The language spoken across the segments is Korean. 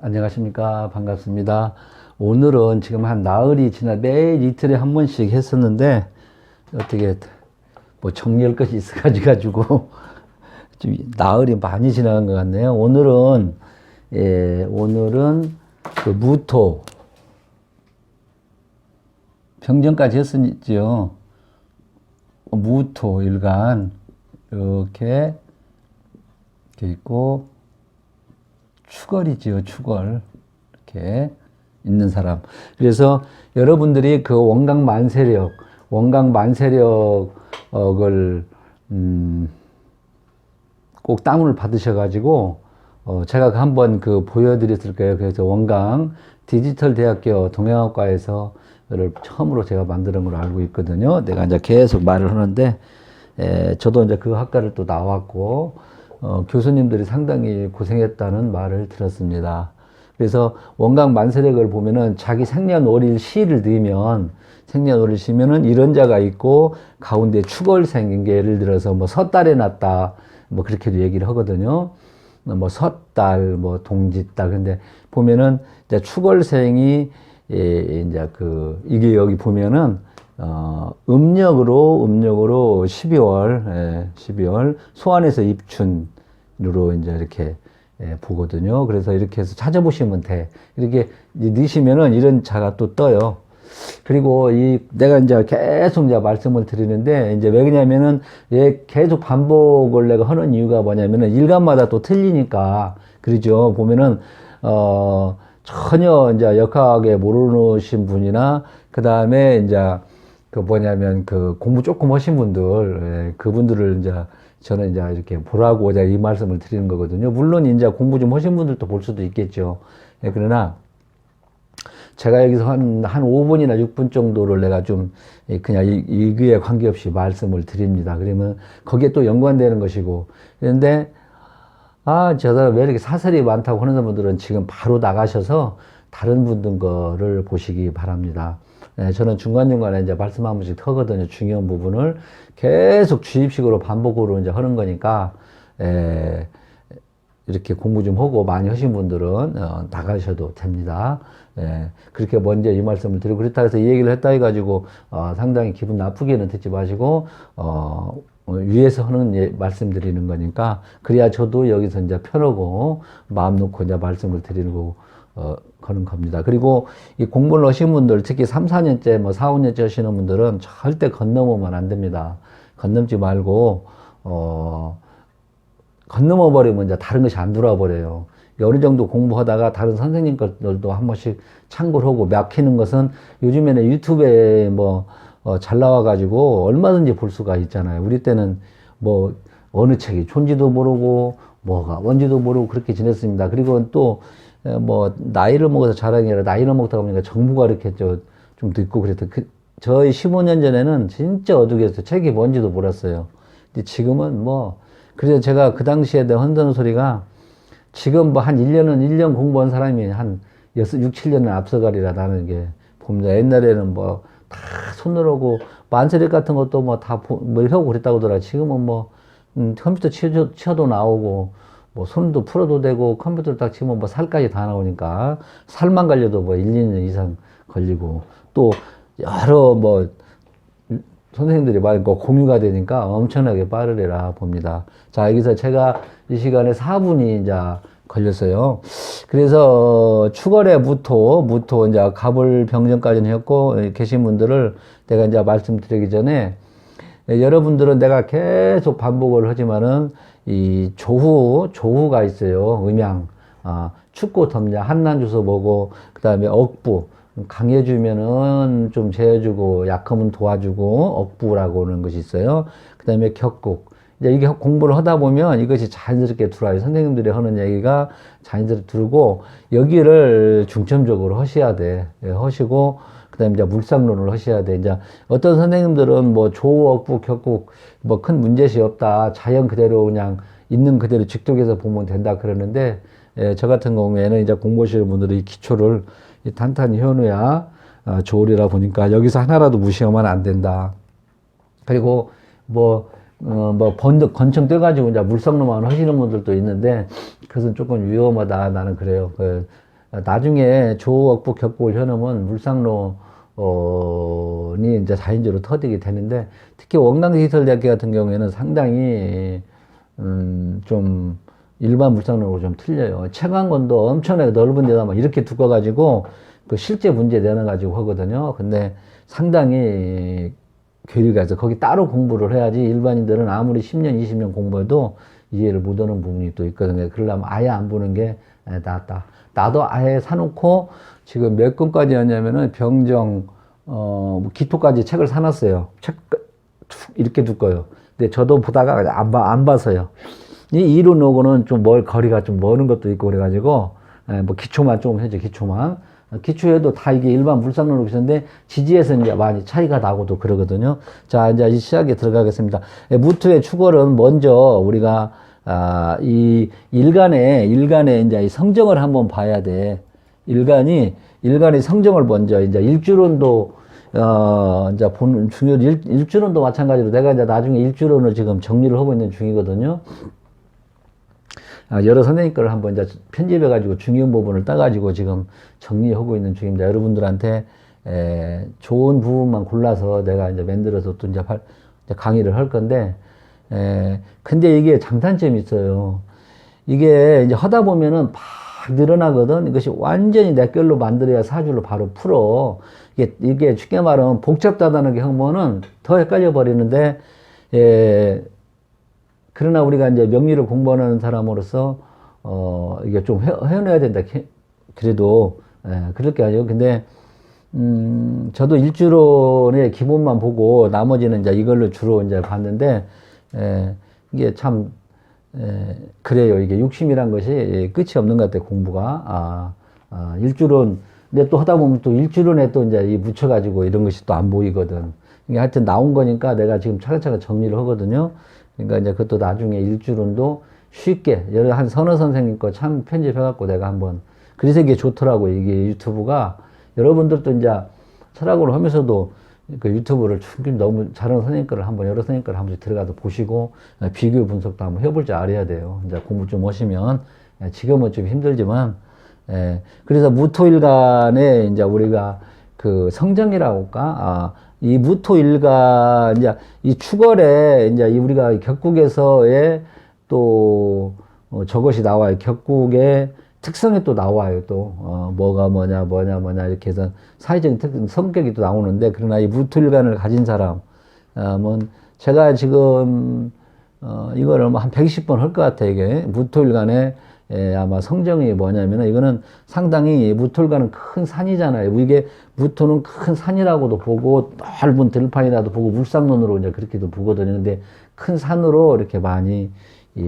안녕하십니까. 반갑습니다. 오늘은 지금 한 나흘이 매일 이틀에 한 번씩 했었는데, 어떻게, 뭐 정리할 것이 있어가지고, 좀 나흘이 많이 지나간 것 같네요. 오늘은 그 무토, 병정까지 했었죠. 무토, 일간, 이렇게 있고, 축월이지요, 축월. 이렇게 있는 사람. 그래서 여러분들이 그 원광만세력을, 꼭 다운을 받으셔가지고, 제가 한번 보여드렸을 거예요. 그래서 원광 디지털 대학교 동양학과에서 를 처음으로 제가 만드는 걸로 알고 있거든요. 내가 이제 계속 말을 하는데, 저도 이제 그 학과를 또 나왔고, 교수님들이 상당히 고생했다는 말을 들었습니다. 그래서 원광 만세력을 보면은 자기 생년월일 시를 넣으면 생년월일 시면은 이런 자가 있고 가운데 축월 생긴 게 예를 들어서 뭐 섣달에 났다 뭐 그렇게도 얘기를 하거든요. 뭐 섣달 뭐 동짓달 근데 보면은 이제 축월생이 이제 이게 여기 보면은 음력으로 12월 소환에서 입춘으로 이제 이렇게 보거든요. 그래서 이렇게 해서 찾아보시면 돼. 이렇게 넣으시면은 이런 자가 또 떠요. 그리고 내가 이제 계속 이제 말씀을 드리는데, 이제 왜 그러냐면은, 계속 반복을 내가 하는 이유가 뭐냐면은, 일간마다 또 틀리니까, 그러죠. 보면은, 전혀 이제 역학에 모르신 분이나, 그 다음에 이제, 공부 조금 하신 분들, 그분들을 이제, 저는 이제 이렇게 보라고 이 말씀을 드리는 거거든요. 물론 이제 공부 좀 하신 분들도 볼 수도 있겠죠. 그러나, 제가 여기서 한 5분이나 6분 정도를 내가 좀 그냥 이거에 관계없이 말씀을 드립니다. 그러면 거기에 또 연관되는 것이고. 그런데, 저 사람 왜 이렇게 사설이 많다고 하는 분들은 지금 바로 나가셔서 다른 분들 거를 보시기 바랍니다. 저는 중간중간에 이제 말씀 한 번씩 하거든요. 중요한 부분을 계속 주입식으로 반복으로 이제 하는 거니까, 이렇게 공부 좀 하고 많이 하신 분들은 나가셔도 됩니다. 그렇게 먼저 이 말씀을 드리고 그렇다 해서 이 얘기를 했다 해가지고 상당히 기분 나쁘게는 듣지 마시고 위에서 하는 말씀 드리는 거니까 그래야 저도 여기서 이제 편하고 마음 놓고 이제 말씀을 드리는 거 그런 겁니다. 그리고 이 공부를 하신 분들 특히 3, 4년째 뭐 4, 5년째 하시는 분들은 절대 건너면 안 됩니다. 건넘지 말고 건너머 버리면 이제 다른 것이 안 돌아버려요. 어느 정도 공부하다가 다른 선생님 것들도 한 번씩 참고를 하고 막히는 것은 요즘에는 유튜브에 잘 나와가지고 얼마든지 볼 수가 있잖아요. 우리 때는 뭐 어느 책이 존지도 모르고 뭐가 뭔지도 모르고 그렇게 지냈습니다. 그리고 또 나이를 먹어서 자랑이 아니라 나이를 먹다 보니까 정부가 이렇게 좀 듣고 그랬다. 저희 15년 전에는 진짜 어둑해서 책이 뭔지도 몰랐어요. 근데 지금은 그래서 제가 그 당시에 내가 흔드는 소리가 지금 한 1년 공부한 사람이 한 6, 7년은 앞서가리라 나는 게 봅니다. 옛날에는 다 손으로 만세력 같은 것도 다 하고 그랬다고 하더라. 지금은 컴퓨터 치어도 나오고 손도 풀어도 되고 컴퓨터 딱 치면 살까지 다 나오니까 살만 걸려도 1, 2년 이상 걸리고 또 여러 선생님들이 많이 공유가 되니까 엄청나게 빠르리라 봅니다. 자, 여기서 제가 이 시간에 4분이 이제 걸렸어요. 그래서 축월의 무토 이제 갑을 병정까지는 했고 계신 분들을 내가 이제 말씀드리기 전에 여러분들은 내가 계속 반복을 하지만은 이 조후가 있어요. 음양, 축고 덤냐, 한난 주소 보고 그 다음에 억부. 강해주면은 좀 재어주고 약하면 도와주고 억부라고 하는 것이 있어요. 그 다음에 격국. 이제 이게 공부를 하다 보면 이것이 자연스럽게 들어와요. 선생님들이 하는 얘기가 자연스럽게 들고 여기를 중점적으로 하셔야 돼. 하시고 그 다음에 이제 물상론을 하셔야 돼. 이제 어떤 선생님들은 조우, 억부, 격국 큰 문제시 없다. 자연 그대로 그냥 있는 그대로 직독해서 보면 된다 그러는데 저 같은 경우에는 이제 공부하시는 분들이 이 기초를 탄탄히 해놓아야 좋으리라 보니까 여기서 하나라도 무시하면 안 된다. 그리고 건청 떼가지고 이제 물성로만 하시는 분들도 있는데 그것은 조금 위험하다. 나는 그래요. 나중에 조옥부 격국을 현으면 물상로 니 이제 자연적으로 터지게 되는데, 특히 원광시설대학교 같은 경우에는 상당히 좀 일반 물상로하고 좀 틀려요. 채광권도 엄청나게 넓은 데다 막 이렇게 두꺼가지고 그 실제 문제 내놔가지고 하거든요. 근데 상당히 괴리가 있어. 거기 따로 공부를 해야지 일반인들은 아무리 10년, 20년 공부해도 이해를 못하는 부분이 또 있거든요. 그러려면 아예 안 보는 게 낫다. 나도 아예 사놓고 지금 몇 권까지 했냐면은 병정, 뭐 기토까지 책을 사놨어요. 책 이렇게 두꺼요. 근데 저도 보다가 안 봐서요. 이 이론하고는 좀 거리가 좀 먼 것도 있고 그래가지고, 뭐 기초만 좀 해줘, 기초만. 기초에도 다 이게 일반 물상로로 있었는데, 지지에서 이제 많이 차이가 나고도 그러거든요. 자, 이제 시작에 들어가겠습니다. 무토의 축월은 먼저 우리가, 이 일간의 이제 이 성정을 한번 봐야 돼. 일간의 성정을 먼저, 이제 일주론도, 이제 보는 중요, 일주론도 마찬가지로 내가 이제 나중에 일주론을 지금 정리를 하고 있는 중이거든요. 여러 선생님 거를 한번 이제 편집해가지고 중요한 부분을 따가지고 지금 정리하고 있는 중입니다. 여러분들한테 좋은 부분만 골라서 내가 이제 만들어서 또 이제 강의를 할 건데, 근데 이게 장단점이 있어요. 이게 이제 하다 보면은 막 늘어나거든. 이것이 완전히 내 걸로 만들어야 사주를 바로 풀어. 이게 쉽게 말하면 복잡하다는 게 하면은 더 헷갈려 버리는데, 그러나 우리가 이제 명리를 공부하는 사람으로서, 이게 좀 헤어내야 된다. 그래도, 그렇게 하죠. 근데, 저도 일주론의 기본만 보고 나머지는 이제 이걸로 주로 이제 봤는데, 이게 참, 그래요. 이게 욕심이란 것이 끝이 없는 것 같아요. 공부가. 일주론, 근데 또 하다 보면 또 일주론에 또 이제 묻혀가지고 이런 것이 또 안 보이거든. 이게 하여튼 나온 거니까 내가 지금 차근차근 정리를 하거든요. 그러니까 이제 그것도 나중에 일주론도 쉽게, 한 서너 선생님 거 참 편집해갖고 내가 한번, 그래서 이게 좋더라고. 이게 유튜브가. 여러분들도 이제 철학을 하면서도 그 유튜브를 충분히 너무 잘하는 선생님 거를 한번, 여러 선생님 거를 한번 들어가서 보시고, 비교 분석도 한번 해볼 줄 알아야 돼요. 이제 공부 좀 하시면, 지금은 좀 힘들지만, 그래서 무토일간에 이제 우리가 그 성정이라고 할까? 이 무토일간, 이제 이 축월에 이제 우리가 격국에서의 또, 저것이 나와요. 격국의 특성이 또 나와요. 또, 뭐가 뭐냐, 이렇게 해서 사회적인 성격이 또 나오는데, 그러나 이 무토일간을 가진 사람은, 제가 지금, 이거를 뭐 한 120번 할 것 같아, 이게. 무토일간에, 아마 성정이 뭐냐면은, 이거는 상당히 무토일간은 큰 산이잖아요. 이게 무토는 큰 산이라고도 보고, 넓은 들판이라도 보고, 물상론으로 이제 그렇게도 보거든요. 근데 큰 산으로 이렇게 많이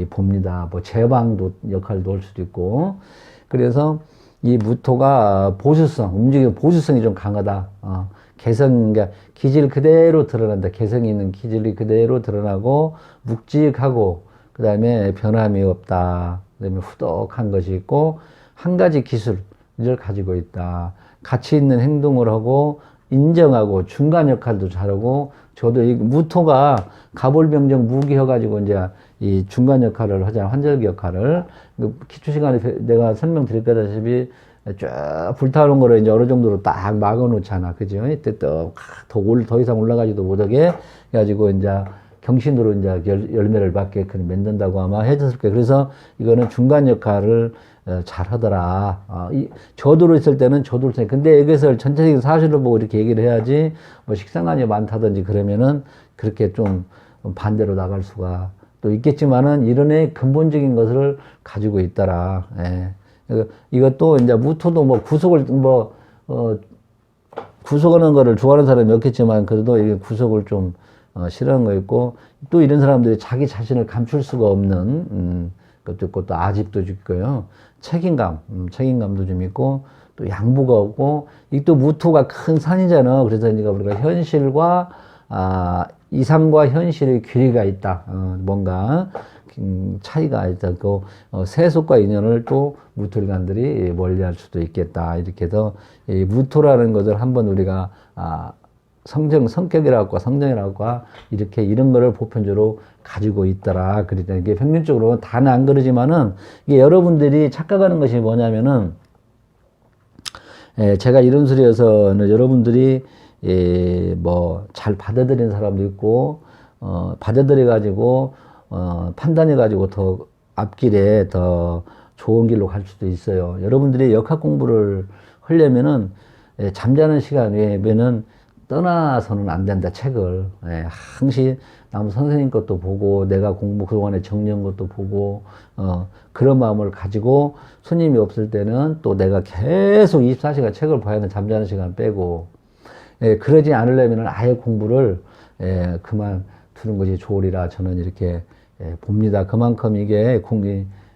봅니다. 뭐 제방도 역할도 할 수도 있고. 그래서 이 무토가 보수성, 움직임 보수성이 좀 강하다. 개성, 그러니까 기질 그대로 드러난다. 개성이 있는 기질이 그대로 드러나고, 묵직하고, 그 다음에 변함이 없다. 그 다음에 후덕한 것이 있고, 한 가지 기술을 가지고 있다. 가치 있는 행동을 하고, 인정하고, 중간 역할도 잘하고, 저도 이 무토가 가볼병정 무기여가지고 이제 이 중간 역할을 하잖아. 환절기 역할을. 기초 시간에 내가 설명드릴 거다시피 쭉 불타오른 거를 이제 어느 정도로 딱 막아 놓잖아. 그죠? 이때 또 더 이상 올라가지도 못하게 해가지고 이제 경신으로 이제 열매를 받게 만든다고 아마 해줬을 거예요. 그래서 이거는 중간 역할을 잘 하더라. 저도로 있을 때는 저도로 있어요. 근데 이것을 전체적인 사실을 보고 이렇게 얘기를 해야지, 뭐 식상관이 많다든지 그러면은 그렇게 좀 반대로 나갈 수가 또 있겠지만은 이런의 근본적인 것을 가지고 있더라. 이것도 이제 무토도 뭐 구속하는 거를 좋아하는 사람이 없겠지만 그래도 이게 구속을 좀 싫어하는 거 있고, 또 이런 사람들이 자기 자신을 감출 수가 없는 것도 있고, 또 아집도 있고요. 책임감도 좀 있고, 또 양보가 없고, 이 또 무토가 큰 산이잖아. 그래서 우리가 현실과 이상과 현실의 괴리가 있다. 뭔가 차이가 있다고, 세속과 인연을 또 무토일간들이 멀리할 수도 있겠다. 이렇게 해서 이 무토라는 것을 한번 우리가 성격이라고 성정이라고 이렇게 이런 거를 보편적으로 가지고 있더라. 그러니까 이게 평균적으로 다는 안 그러지만은 이게 여러분들이 착각하는 것이 뭐냐면은 제가 이런 소리여서는 여러분들이 뭐 잘 받아들이는 사람도 있고 받아들여가지고 판단해가지고 더 앞길에 더 좋은 길로 갈 수도 있어요. 여러분들이 역학 공부를 하려면은 잠자는 시간 외에는 떠나서는 안 된다. 책을 항시 남 선생님 것도 보고 내가 공부 그동안에 정리한 것도 보고 그런 마음을 가지고 손님이 없을 때는 또 내가 계속 24시간 책을 봐야 되는 잠자는 시간 빼고 그러지 않으려면 아예 공부를 그만 두는 것이 좋으리라 저는 이렇게 봅니다. 그만큼 이게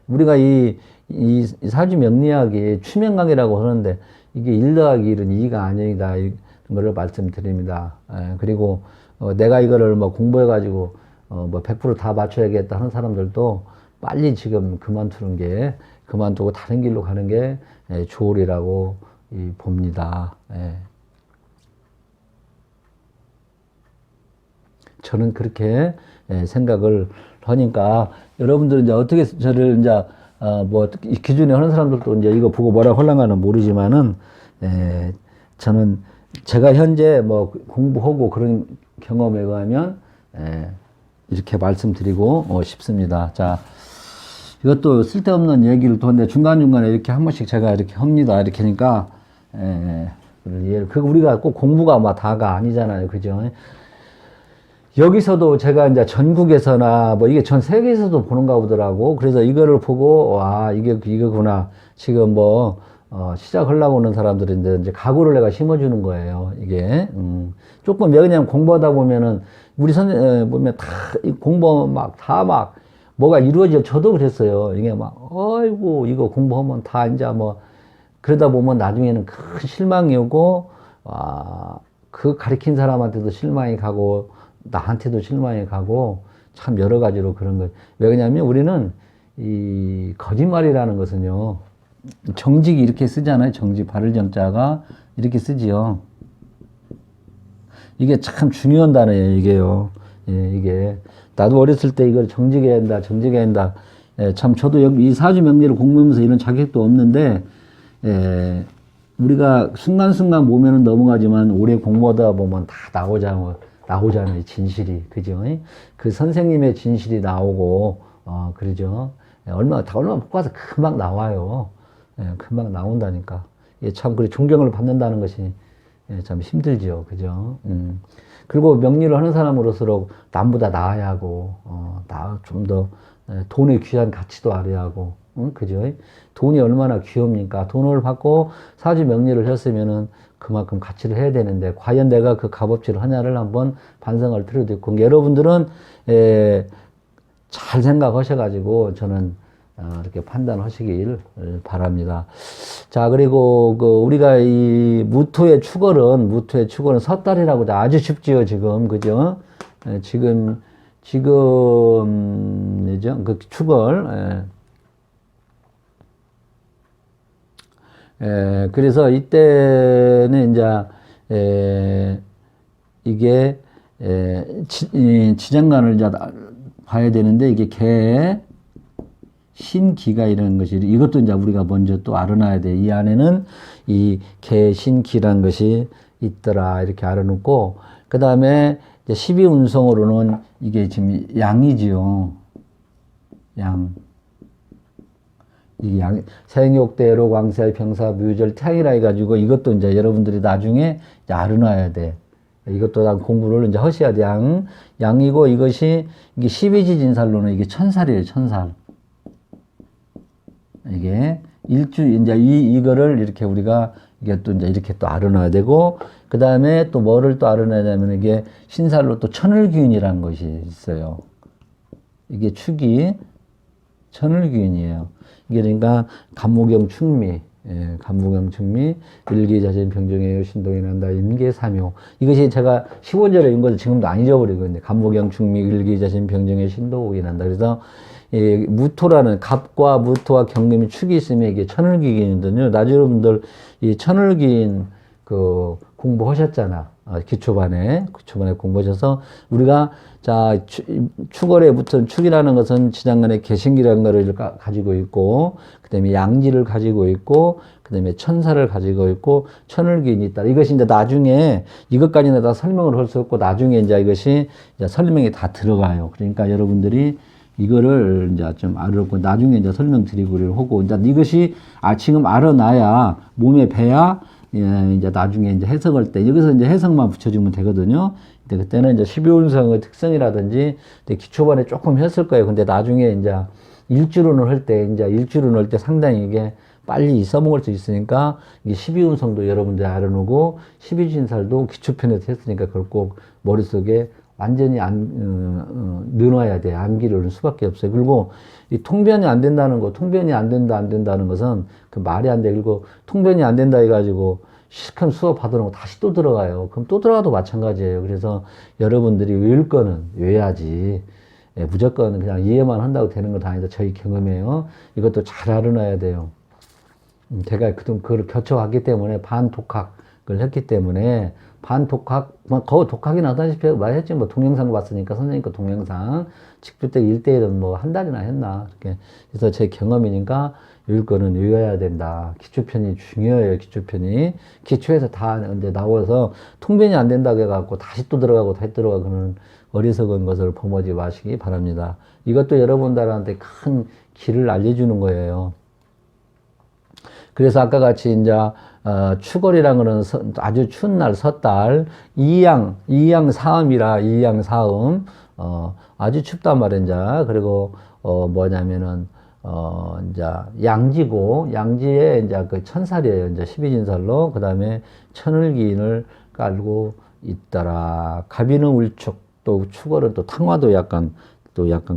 우리가 이 사주 명리학이 추명강이라고 하는데 이게 1 더하기 1은 2가 아니다. 이런 거를 말씀드립니다. 그리고 내가 이거를 뭐 공부해가지고 뭐 100% 다 맞춰야겠다 하는 사람들도 빨리 지금 그만두고 다른 길로 가는 게 좋으리라고 봅니다. 저는 그렇게 생각을 하니까 여러분들은 이제 어떻게 저를 이제 뭐 기준에 하는 사람들도 이제 이거 보고 뭐라고 하려가는 모르지만은 저는 제가 현재 뭐 공부하고 그런 경험에 의하면 이렇게 말씀드리고 싶습니다. 자, 이것도 쓸데없는 얘기를 또 하는데 중간중간에 이렇게 한 번씩 제가 이렇게 합니다. 이렇게 하니까 그 우리가 꼭 공부가 막 다가 아니잖아요. 그죠? 여기서도 제가 이제 전국에서나 뭐 이게 전 세계에서도 보는가 보더라고. 그래서 이거를 보고 와 이거구나. 지금 뭐 시작하려고 하는 사람들인데 이제 각오를 내가 심어주는 거예요. 이게 조금 그냥 공부하다 보면은 우리 선생 보면 다 공부 막 뭐가 이루어져. 저도 그랬어요. 이게 막 아이고 이거 공부하면 다 이제 뭐 그러다 보면 나중에는 큰 실망이 오고 그 가르친 사람한테도 실망이 가고 나한테도 실망이 가고 참 여러 가지로 그런 거. 왜 그러냐면 우리는 이 거짓말이라는 것은요. 정직이 이렇게 쓰잖아요. 정직 바를 정자가 이렇게 쓰지요. 이게 참 중요한 단어예요. 이게요. 이게 나도 어렸을 때 이걸 정직해야 한다. 참 저도 이 사주 명리를 공부하면서 이런 자격도 없는데 우리가 순간순간 보면은 넘어가지만 오래 공부하다 보면 다 나오잖아요. 진실이. 그죠? 그 선생님의 진실이 나오고, 그러죠? 얼마 못 가서 금방 나와요. 금방 나온다니까. 참, 그래, 존경을 받는다는 것이 참 힘들죠. 그죠? 그리고 명리를 하는 사람으로서 남보다 나아야 하고, 좀 더 돈의 귀한 가치도 알아야 하고, 그죠? 돈이 얼마나 귀합니까? 돈을 받고 사주 명리를 했으면은 그만큼 가치를 해야 되는데 과연 내가 그 값어치를 하냐를 한번 반성할 필요도 있고 여러분들은 잘 생각하셔가지고 저는 이렇게 판단하시길 바랍니다. 자, 그리고 우리가 이 무토의 축월은 섣달이라고 아주 쉽지요. 지금 그죠? 지금 그 축월. 그래서 이때는 이제 이게 지장간을 이제 봐야 되는데 이게 개, 신기가 이런 것이 이것도 이제 우리가 먼저 또 알아놔야 돼. 이 안에는 이 개, 신기란 것이 있더라 이렇게 알아놓고 그 다음에 12운성으로는 이게 지금 양이지요. 양. 이 생욕대로 광살 병사 묘절 태양이라 해가지고 이것도 이제 여러분들이 나중에 이제 알아놔야 돼. 이것도 다 공부를 이제 하셔야 돼. 양이고 이게 12지 진살로는 이게 천살이에요. 천살. 이게 이제 이거를 이렇게 우리가 이게 또 이제 이렇게 또 알아놔야 되고 그 다음에 또 뭐를 또 알아놔야 되면 이게 신살로 또 천을귀인이라는 것이 있어요. 이게 축이 천을귀인이에요. 이게 그러니까 간무경 충미, 간무경 충미, 일기자진 병정의 신동이 난다, 임계사묘. 이것이 제가 15절에 읽은 것을 지금도 안 잊어버리거든요. 간무경 충미, 일기자진 병정의 신동이 난다. 그래서 무토라는 갑과 무토와 경금이 축이 있으면 이게 천을귀인이거든요. 나중에 여러분들 이 천을귀인 공부하셨잖아. 기초반에 공부하셔서 우리가 자 축월에 붙은 축이라는 것은 지장간에 개신기라는 것을 가지고 있고 그다음에 양지를 가지고 있고 그다음에 천사를 가지고 있고 천을기인이 있다. 이것이 이제 나중에 이것까지는 다 설명을 할 수 없고 나중에 이제 이것이 이제 설명이 다 들어가요. 그러니까 여러분들이 이거를 이제 좀 알아놓고 나중에 이제 설명드리고 하고 이제 이것이 지금 알아놔야 몸에 배야 예, 이제 나중에 이제 해석할 때 여기서 이제 해석만 붙여주면 되거든요. 근데 그때는 이제 12운성의 특성이라든지 기초반에 조금 했을 거예요. 근데 나중에 이제 일주론을 할 때 상당히 이게 빨리 써먹을 수 있으니까 이게 12운성도 여러분들이 알아놓고 12진살도 기초편에서 했으니까 그걸 꼭 머릿속에 완전히 넣어놔야 돼. 암기를 할 수밖에 없어요. 그리고 이 통변이 안 된다는 통변이 안 된다는 것은 그 말이 안 돼. 그리고 통변이 안 된다 해가지고 실컷 수업 받으라고 다시 또 들어가요. 그럼 또 들어가도 마찬가지예요. 그래서 여러분들이 외울 거는 외워야지. 예, 무조건 그냥 이해만 한다고 되는 건 아니다. 저희 경험이에요. 이것도 잘 알아놔야 돼요. 제가 그걸 겨쳐왔기 때문에 반독학을 했기 때문에 반독학, 거의 독학이 나다시피 말했지, 동영상 봤으니까, 선생님 거 동영상. 직접 때 1대1은 한 달이나 했나. 이렇게. 그래서 제 경험이니까, 외울 거는 외워야 된다. 기초편이 중요해요, 기초편이. 기초에서 다 이제 나와서 통변이 안 된다고 해갖고 다시 또 들어가고 다시 들어가고 그런 어리석은 것을 범하지 마시기 바랍니다. 이것도 여러분들한테 큰 길을 알려주는 거예요. 그래서 아까 같이 이제 추걸이라는 거는 아주 추운 날 섣달 이양 사음이라 이양 사음 아주 춥단 말이야. 그리고 뭐냐면은 이제 양지에 이제 그 천살이에요. 이제 12진살로 그다음에 천을기인을 깔고 있더라. 가비는 울축 또 추걸은 또 탕화도 약간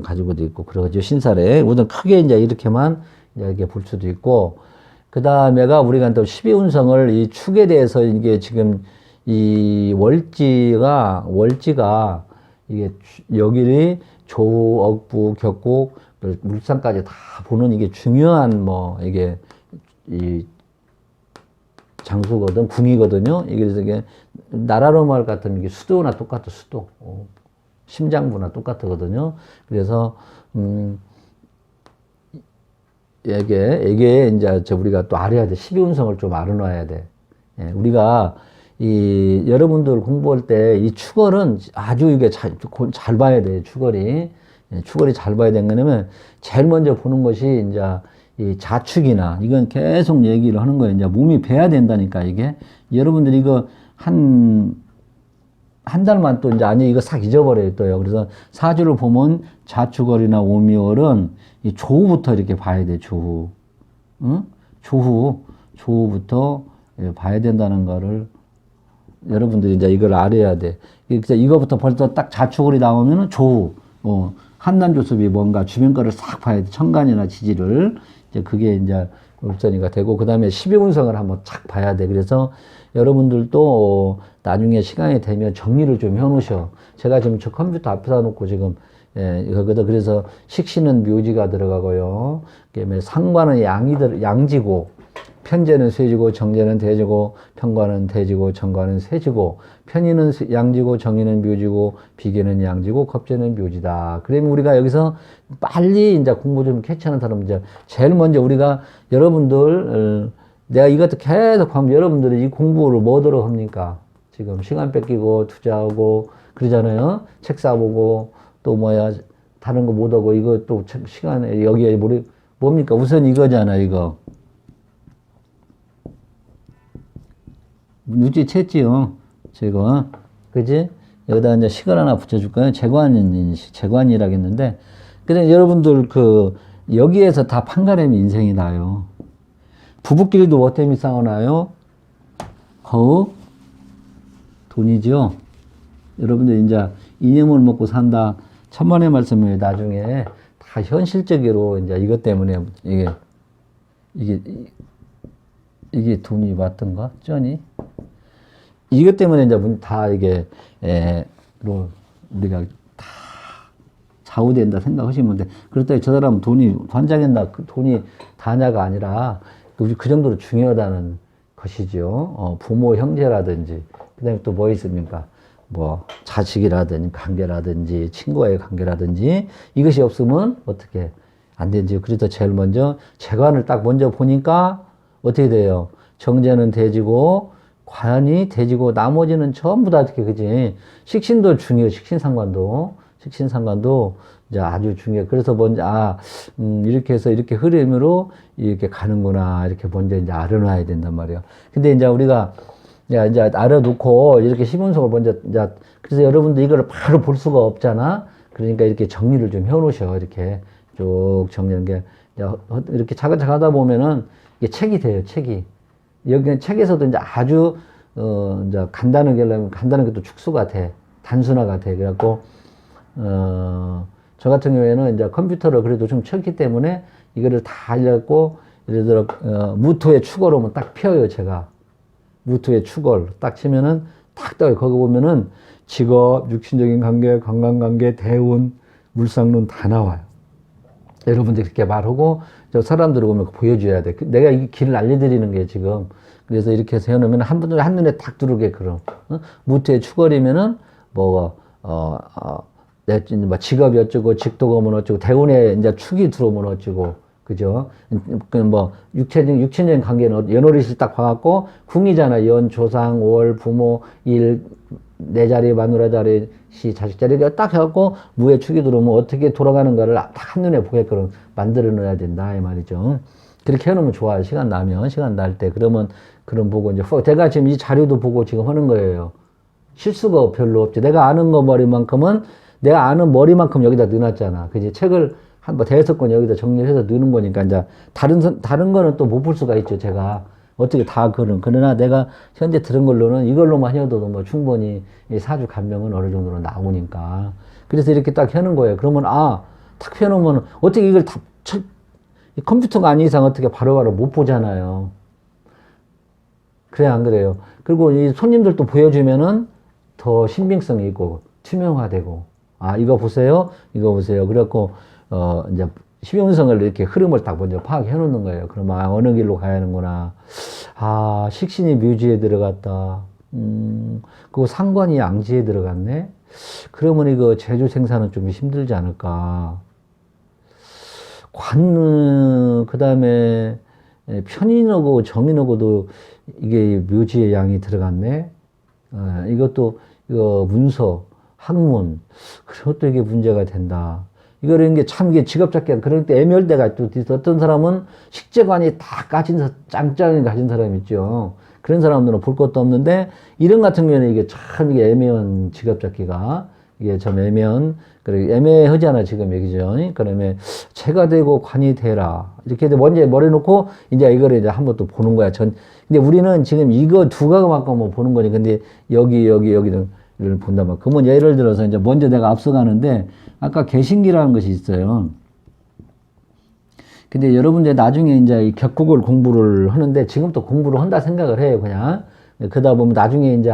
가지고도 있고 그러죠. 신살에 우선 크게 이제 이렇게만 이렇게 볼 수도 있고. 그 다음에가 우리가 또 12운성을 이 축에 대해서 이게 지금 이 월지가 이게 여기를 조, 억부, 격곡, 물상까지 다 보는 이게 중요한 이게 이 장소거든, 궁이거든요. 이게 그래서 이게 나라로 말 같으면 이게 수도나 똑같아, 수도. 심장부나 똑같거든요. 그래서, 이게 이제 우리가 또 알아야 돼. 12운성을 좀 알아놔야 돼. 예, 우리가 여러분들 공부할 때 이 축월은 아주 이게 잘 봐야 돼. 축월이. 예, 축월이 잘 봐야 되는 거냐면 제일 먼저 보는 것이 이제 이 자축이나 이건 계속 얘기를 하는 거예요. 이제 몸이 배야 된다니까 이게. 여러분들이 이거 한 달만 또 이제 이거 싹 잊어버려요 또요. 그래서 사주를 보면 자축월이나 오미월은 이 조후부터 이렇게 봐야 돼, 조후. 응? 조후부터 봐야 된다는 거를 여러분들이 이제 이걸 알아야 돼. 이거부터 벌써 딱 자축월이 나오면은 조후. 한남조습이 뭔가 주변 거를 싹 봐야 돼. 천간이나 지지를. 이제 그게 이제 울전이가 되고, 그 다음에 12운성을 한번 착 봐야 돼. 그래서 여러분들도 나중에 시간이 되면 정리를 좀 해놓으셔. 제가 지금 저 컴퓨터 앞에다 놓고 지금 이거거든. 그래서 식신은 묘지가 들어가고요. 그다음에 상관은 양지고, 편제는 쇠지고, 정제는 대지고, 편관은 대지고, 정관은 세지고, 편의는 양지고, 정의는 묘지고, 비계는 양지고, 겁제는 묘지다. 그러면 우리가 여기서 빨리 이제 공부 좀 캐치하는 사람 이제 제일 먼저 우리가 여러분들 내가 이것도 계속 하면 여러분들이 이 공부를 뭐더러 합니까? 지금 시간 뺏기고 투자하고 그러잖아요. 책 사보고 또 다른 거 못하고 이거 또 시간에 여기에 뭡니까? 우선 이거잖아, 이거. 눈치챘지요? 지금. 그지? 여기다 이제 시간 하나 붙여줄까요? 재관이라겠는데. 근데 여러분들 여기에서 다 판가름이 인생이 나요. 부부끼리도 뭐 때문에 싸우나요? 허우? 돈이죠? 여러분들 이제 이념을 먹고 산다. 천만의 말씀을 나중에 다 현실적으로 이제 이것 때문에 이게 돈이 왔던가? 쩌니? 이것 때문에 이제 다 우리가 다 좌우된다 생각하시면 돼. 그렇다고 저 사람은 돈이 환장했나, 돈이 다냐가 아니라 그 정도로 중요하다는 것이죠. 부모, 형제라든지 그 다음에 또 뭐 있습니까? 뭐, 자식이라든지, 관계라든지, 친구와의 관계라든지, 이것이 없으면 어떻게 안 되지. 그래서 제일 먼저, 재관을 딱 먼저 보니까 어떻게 돼요? 정제는 돼지고, 관이 돼지고, 나머지는 전부 다 어떻게, 그지? 식신도 중요해요. 식신상관도. 식신상관도 이제 아주 중요해. 그래서 먼저, 이렇게 해서 이렇게 흐름으로 이렇게 가는구나. 이렇게 먼저 이제 알아놔야 된단 말이에요. 근데 이제 우리가 이제 알아놓고 이렇게 시분석을 먼저, 이제, 그래서 여러분들 이거를 바로 볼 수가 없잖아. 그러니까 이렇게 정리를 좀 해놓으셔. 이렇게 쭉 정리하는 게. 이렇게 차근차근 하다 보면은 이게 책이 돼요. 책이. 여기 책에서도 이제 아주, 이제 간단하게 하려면 간단하게 또 축소가 돼. 단순화가 돼. 그래갖고, 저 같은 경우에는 이제 컴퓨터를 그래도 좀 쳤기 때문에 이거를 다 알려갖고, 예를 들어, 무토의 축어로면 딱 펴요, 제가. 무토의 축을 딱 치면은 딱 떠요. 거기 보면은 직업, 육신적인 관계, 관광관계, 대운, 물상론 다 나와요. 여러분들 그렇게 말하고 저 사람들 오면 보여줘야 돼. 내가 이 길을 알려드리는 게 지금. 그래서 이렇게 해서 해놓으면 한눈에 딱 들어오게 그럼. 무토의 축월이면은 뭐 직업이 어쩌고 직도가 뭐 어쩌고 대운에 이제 축이 들어오면 어쩌고. 그죠? 뭐, 육체적인 관계는 연월일시 딱 봐갖고, 궁이잖아. 연, 조상, 월, 부모, 일, 내 자리, 마누라 자리, 시, 자식 자리, 딱 해갖고, 무의 축이 들어오면 어떻게 돌아가는가를 딱 한눈에 보게끔 만들어 놓아야 된다. 이 말이죠. 그렇게 해놓으면 좋아요. 시간 나면, 시간 날 때. 그러면, 그럼 보고, 이제, 제가 지금 이 자료도 보고 지금 하는 거예요. 실수가 별로 없지. 내가 아는 거 머리만큼은, 내가 아는 머리만큼 여기다 넣어놨잖아. 그지? 책을, 뭐 대여섯 권 여기다 정리해서 넣는 거니까, 이제, 다른 거는 또 못 볼 수가 있죠, 제가. 어떻게 다 그러나 내가 현재 들은 걸로는 이걸로만 해도 뭐 충분히 이 사주 감명은 어느 정도로 나오니까. 그래서 이렇게 딱 해놓은 거예요. 그러면, 탁 펴놓으면, 어떻게 이걸 다, 컴퓨터가 아닌 이상 어떻게 바로바로 못 보잖아요. 그래, 안 그래요? 그리고 이 손님들도 보여주면은 더 신빙성이 있고, 투명화되고, 이거 보세요? 이거 보세요. 그래갖고, 이제, 시운성을 이렇게 흐름을 딱 먼저 파악해 놓는 거예요. 그러면, 어느 길로 가야 하는구나. 식신이 묘지에 들어갔다. 그거 상관이 양지에 들어갔네? 그러면 이거 제주 생산은 좀 힘들지 않을까. 그 다음에, 편인하고 정인하고도 이게 묘지에 양이 들어갔네? 이것도, 문서, 학문, 그것도 이게 문제가 된다. 이거는 게 참 이게 직업 잡기가 그럴 때 애매할때가 또 어떤 사람은 식재관이 다 짱짱이 가진 사람 있죠. 그런 사람들은 볼 것도 없는데 이런 같은 경우는 이게 참 이게 애매한 직업 잡기가 이게 좀 그래 애매하잖아 지금 얘기죠. 그러면 체가 되고 관이 되라 이렇게 먼저 머리 놓고 이제 이거를 이제 한번 또 보는 거야. 근데 우리는 지금 이거 두 가지만 뭐 보는 거니. 근데 여기는 를 본단 말이야. 그러면 예를 들어서 이제 먼저 내가 앞서가는데 아까 개신기라는 것이 있어요. 근데 여러분들 나중에 이제 이 격국을 공부를 하는데 지금부터 공부를 한다 생각을 해요, 그냥. 그러다 보면 나중에 이제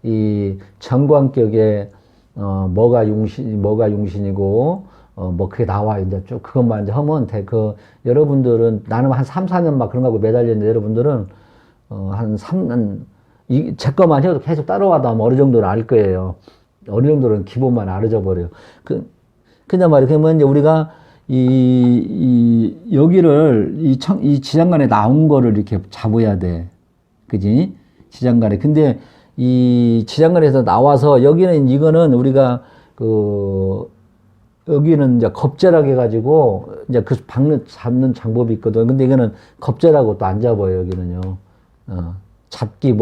이 정관격에 뭐가 용신이고 뭐 그게 나와 이제 쭉 그것만 이제 하면 돼. 여러분들은 나는 한 3, 4년 막 그런 거 매달려 있는데 여러분들은 제 것만 해도 계속 따라와도 아마 어느 정도는 알 거예요. 어느 정도는 기본만 알아져 버려요. 그냥 말이야. 그러면 이제 우리가 여기를, 이 지장간에 나온 거를 이렇게 잡아야 돼. 그지? 지장간에. 근데 이 지장간에서 나와서 이거는 우리가 여기는 이제 겁재라고 해가지고 이제 잡는 방법이 있거든. 근데 이거는 겁재라고 또 안 잡아요, 여기는요. 잡기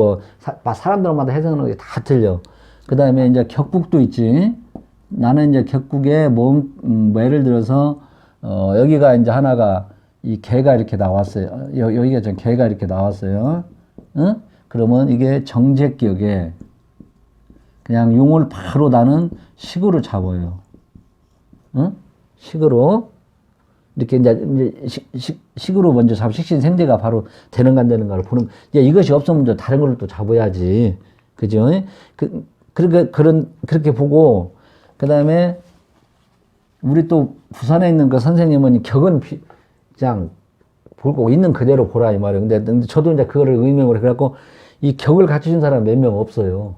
사람들마다 해석하는 게 다 틀려. 그 다음에 이제 격국도 있지. 나는 이제 격국에 예를 들어서, 여기가 이제 하나가 이 개가 이렇게 나왔어요. 여기가 좀 개가 이렇게 나왔어요. 응? 그러면 이게 정제격에 그냥 용을 바로 나는 식으로 잡아요. 응? 식으로. 이렇게 이제 식으로 먼저 식신 생대가 바로 되는가 안 되는가를 보는, 이제 이것이 없으면 이제 다른 걸 또 잡아야지. 그죠? 그렇게 보고, 그 다음에, 우리 또 부산에 있는 그 선생님은 격은 그냥 볼 거고 있는 그대로 보라 이 말이에요. 근데 저도 이제 그거를 의명으로 해갖고, 이 격을 갖추신 사람 몇 명 없어요.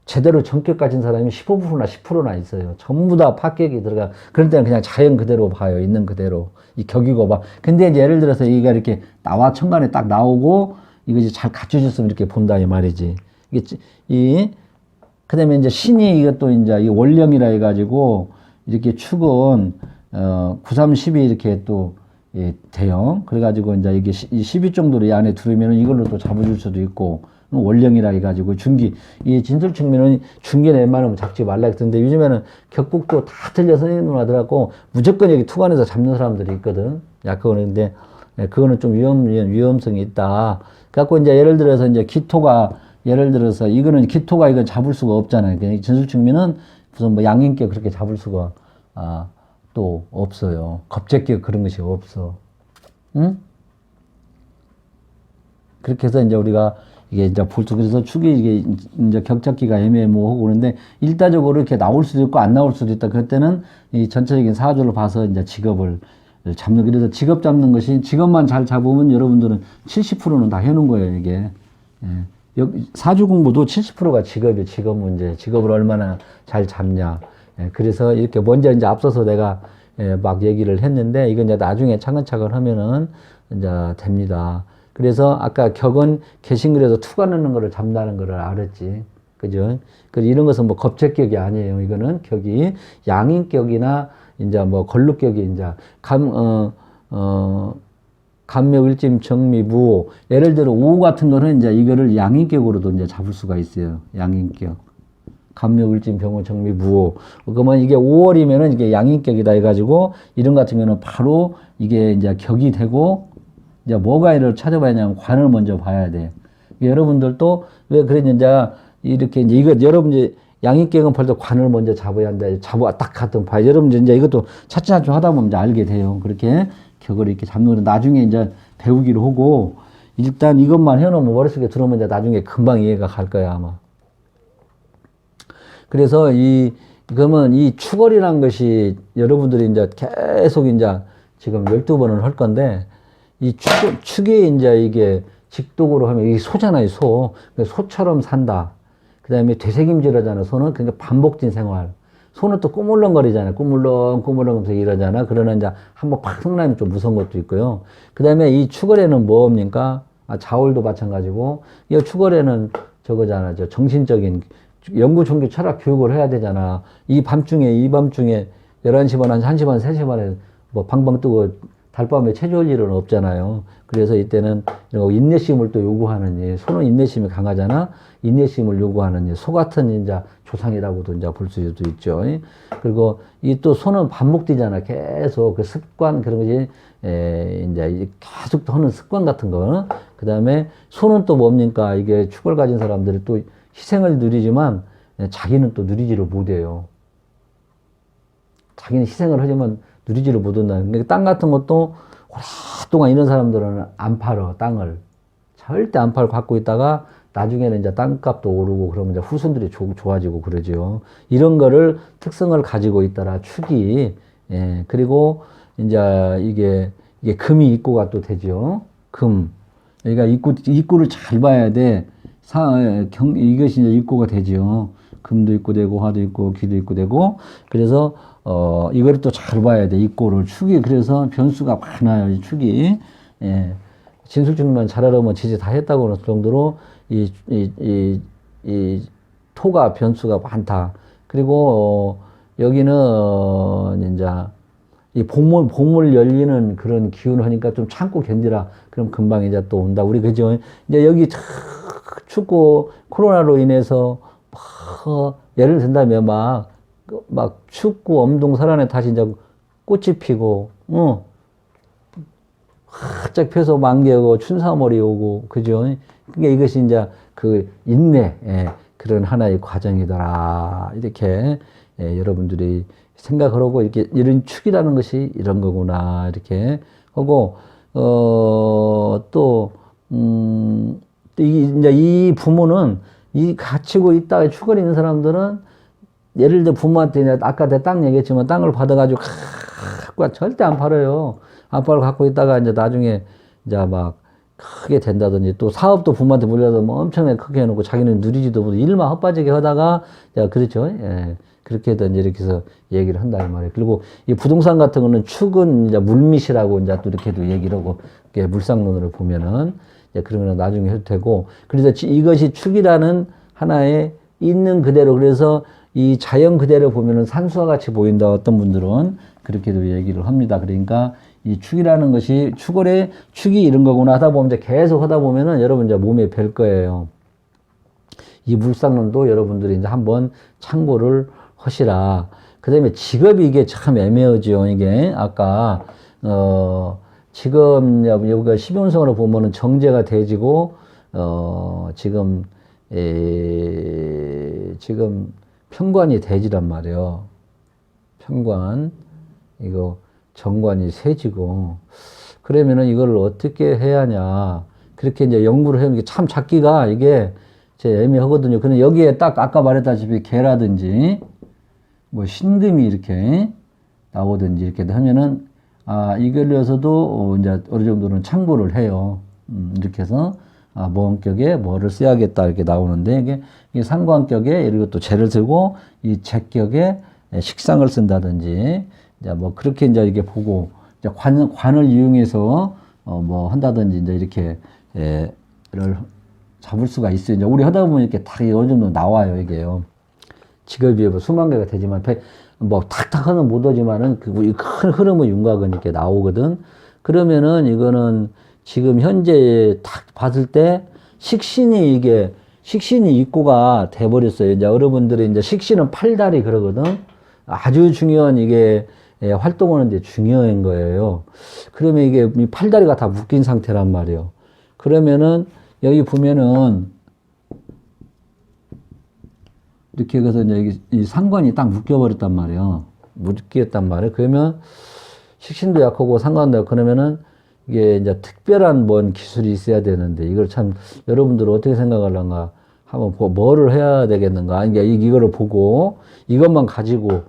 제대로 전격 가진 사람이 15%나 10%나 있어요. 전부 다 파격이 들어가. 그럴 때는 그냥 자연 그대로 봐요. 있는 그대로. 이 격이고 봐. 근데 이제 예를 들어서 이가 이렇게 나와 천간에 딱 나오고 이거 이제 잘 갖춰졌으면 이렇게 본다 이 말이지. 그 다음에 이제 신이 이것도 이제 이 월령이라 해가지고 이렇게 축은 9, 3, 10이 이렇게 또 예, 돼요. 그래가지고 이제 이게 10위 정도로 이 안에 들으면 이걸로 또 잡아줄 수도 있고 월령이라 해가지고 중기 이 진술 측면은 중기는 웬만하면 잡지 말라 했던데 요즘에는 격국도 다 틀려 선생님들 하더라고 무조건 여기 투관에서 잡는 사람들이 있거든. 약그거는데 그거는 좀 위험성이 있다. 갖고 이제 예를 들어서 이제 기토가 예를 들어서 이거는 기토가 이건 잡을 수가 없잖아요. 진술 측면은 무슨 뭐 양인격 그렇게 잡을 수가 또 없어요. 겁제격 그런 것이 없어. 응? 그렇게 해서 이제 우리가 이게 이제 그래서 축이 이게 이제 격잡기가 애매모호하고 그런데 일단적으로 이렇게 나올 수도 있고 안 나올 수도 있다. 그때는 이 전체적인 사주를 봐서 이제 직업을 잡는 그래서 직업 잡는 것이 직업만 잘 잡으면 여러분들은 70%는 다 해놓은 거예요. 이게 사주 공부도 70%가 직업이에요. 직업 문제, 직업을 얼마나 잘 잡냐. 그래서 이렇게 먼저 이제 앞서서 내가 막 얘기를 했는데 이건 이제 나중에 차근차근 하면은 이제 됩니다. 그래서 아까 격은 개신글에서 투가 넣는 거를 잡는다는 거를 알았지. 그죠? 이런 것은 뭐 겁제격이 아니에요. 이거는 격이 양인격이나 이제 뭐 걸룩격이 이제 간묘일짐 정미무 예를 들어 오 같은 거는 이제 이거를 양인격으로도 이제 잡을 수가 있어요. 양인격. 간묘일짐 병호 정미 무호. 그러면 이게 5월이면은 이게 양인격이다 해가지고 이런 같으면은 바로 이게 이제 격이 되고 이제 뭐가 이를 찾아봐야 하냐면 관을 먼저 봐야 돼. 여러분들도 왜 그랬는지 이렇게 이제 이거 여러분 이제 양인격은 벌써 관을 먼저 잡아야 한다. 딱 갔던 봐요. 여러분 이제 이것도 차츰차츰 하다 보면 이제 알게 돼요. 그렇게 격을 이렇게 잡는 거 나중에 이제 배우기로 하고 일단 이것만 해놓으면 머릿속에 들어오면 이제 나중에 금방 이해가 갈 거야 아마. 그래서 그러면 이 축월이라는 것이 여러분들이 이제 계속 이제 지금 12번을 할 건데 이 축이 이제 이게 직독으로 하면 이게 소잖아요, 소. 소처럼 산다. 그 다음에 되새김질하잖아, 소는. 그러니까 반복된 생활. 소는 또 꾸물렁거리잖아요. 꾸물렁 하면서 이러잖아. 그러나 이제 한번 팍 성나면 좀 무서운 것도 있고요. 그 다음에 이 축월에는 뭡니까? 자월도 마찬가지고. 이 축월에는 저거잖아, 정신적인 연구, 종교, 철학 교육을 해야 되잖아. 이 밤중에 11시 반, 1시 반, 3시 반에 뭐 방방 뜨고 달밤에 체조할 일은 없잖아요. 그래서 이때는 인내심을 또 요구하는 소는 인내심이 강하잖아. 인내심을 요구하는 소 같은 이제 조상이라고도 이제 볼 수도 있죠. 그리고 이 또 소는 반복되잖아. 계속 그 습관 그런 것이 이제 계속 하는 습관 같은 거. 그 다음에 소는 또 뭡니까? 이게 축을 가진 사람들이 또 희생을 누리지만 자기는 또 누리지를 못해요. 자기는 희생을 하지만 누리지를 못한다. 그러니까 땅 같은 것도 오랫동안 이런 사람들은 안 팔어, 땅을. 절대 안 팔고 갖고 있다가 나중에는 이제 땅값도 오르고 그러면 이제 후손들이 좋아지고 그러죠. 이런 거를 특성을 가지고 있더라, 축이. 그리고 이제 이게 금이 입고가 또 되죠. 금. 그러니까 입고를 잘 봐야 돼. 이것이 이제 입고가 되죠. 금도 입고 되고, 화도 입고, 기도 입고 되고. 그래서, 이거를 또 잘 봐야 돼. 입고를. 축이, 그래서 변수가 많아요. 이 축이. 진술중만 잘 알아보면 지지 다 했다고 하는 정도로 이 토가 변수가 많다. 그리고, 여기는, 이제, 이 봄을 열리는 그런 기운을 하니까 좀 참고 견디라. 그럼 금방 이제 또 온다. 우리 그죠? 이제 여기 춥고 코로나로 인해서 예를 든다면 막 춥고 엄동설안에 다시 이제 꽃이 피고, 활짝 펴서 만개하고 춘사월이 오고, 그죠? 그러니까 이것이 이제 그 인내, 그런 하나의 과정이더라. 이렇게, 여러분들이 생각을 하고, 이렇게, 이런 축이라는 것이 이런 거구나. 이렇게 하고, 이제 이 부모는 이 갖추고 있다가 축을 있는 사람들은 예를 들어 부모한테 아까 내가 땅 얘기했지만 땅을 받아가지고 절대 안 팔아요. 안 팔고 갖고 있다가 이제 나중에 이제 막 크게 된다든지 또 사업도 부모한테 물려도 뭐 엄청나게 크게 해놓고 자기는 누리지도 못하고 일만 헛빠지게 하다가 야 그렇죠. 예. 그렇게 해든지 이렇게 해서 얘기를 한다 이 말이에요. 그리고 이 부동산 같은 거는 축은 이제 물밑이라고 이제 또 이렇게도 얘기를 하고 물상론으로 보면은 이제 그러면 나중에 해도 되고 그래서 이것이 축이라는 하나의 있는 그대로 그래서 이 자연 그대로 보면은 산수와 같이 보인다 어떤 분들은 그렇게도 얘기를 합니다. 그러니까 이 축이라는 것이 축월에 축이 이런 거구나 하다 보면 이제 계속 하다 보면은 여러분 이제 몸에 뵐 거예요. 이 물상론도 여러분들이 이제 한번 참고를 하시라. 그 다음에 직업이 이게 참 애매하죠. 이게 아까 지금 여기가 십용성으로 보면은 정제가 돼지고 지금 지금 편관이 돼지란 말이에요. 편관 이거 정관이 세지고 그러면은 이걸 어떻게 해야 하냐 그렇게 이제 연구를 해보는 게 참 찾기가 이게 제 애매하거든요. 근데 여기에 딱 아까 말했다시피 개라든지 뭐 신금이 이렇게 나오든지 이렇게 하면은 이걸로서도 이제 어느 정도는 참고를 해요. 이렇게 해서 모험격에 뭐를 써야겠다 이렇게 나오는데 이게 상관격에 이리고 또 재를 쓰고 이 재격에 식상을 쓴다든지 이제 뭐 그렇게 이제 이게 보고 이제 관을 이용해서 뭐 한다든지 이제 이렇게 를 잡을 수가 있어요. 이제 우리 하다 보면 이렇게 다 어느 정도 나와요 이게요. 직업이 뭐 수만 개가 되지만 뭐 탁탁 하는 못 오지만은 그 큰 흐름의 윤곽은 이렇게 나오거든. 그러면은 이거는 지금 현재 딱 봤을 때 식신이 입고가 돼버렸어요. 이제 여러분들이 이제 식신은 팔다리 그러거든. 아주 중요한 이게 활동하는데 중요한 거예요. 그러면 이게 팔다리가 다 묶인 상태란 말이에요. 그러면은 여기 보면은 이렇게 해서 이제 이 상관이 딱 묶여버렸단 말이에요. 묶였단 말이에요. 그러면 식신도 약하고 상관도 약하고 그러면은 이게 이제 특별한 뭔 기술이 있어야 되는데 이걸 참 여러분들은 어떻게 생각하려나 한번 뭐를 해야 되겠는가. 그러니까 이거를 보고 이것만 가지고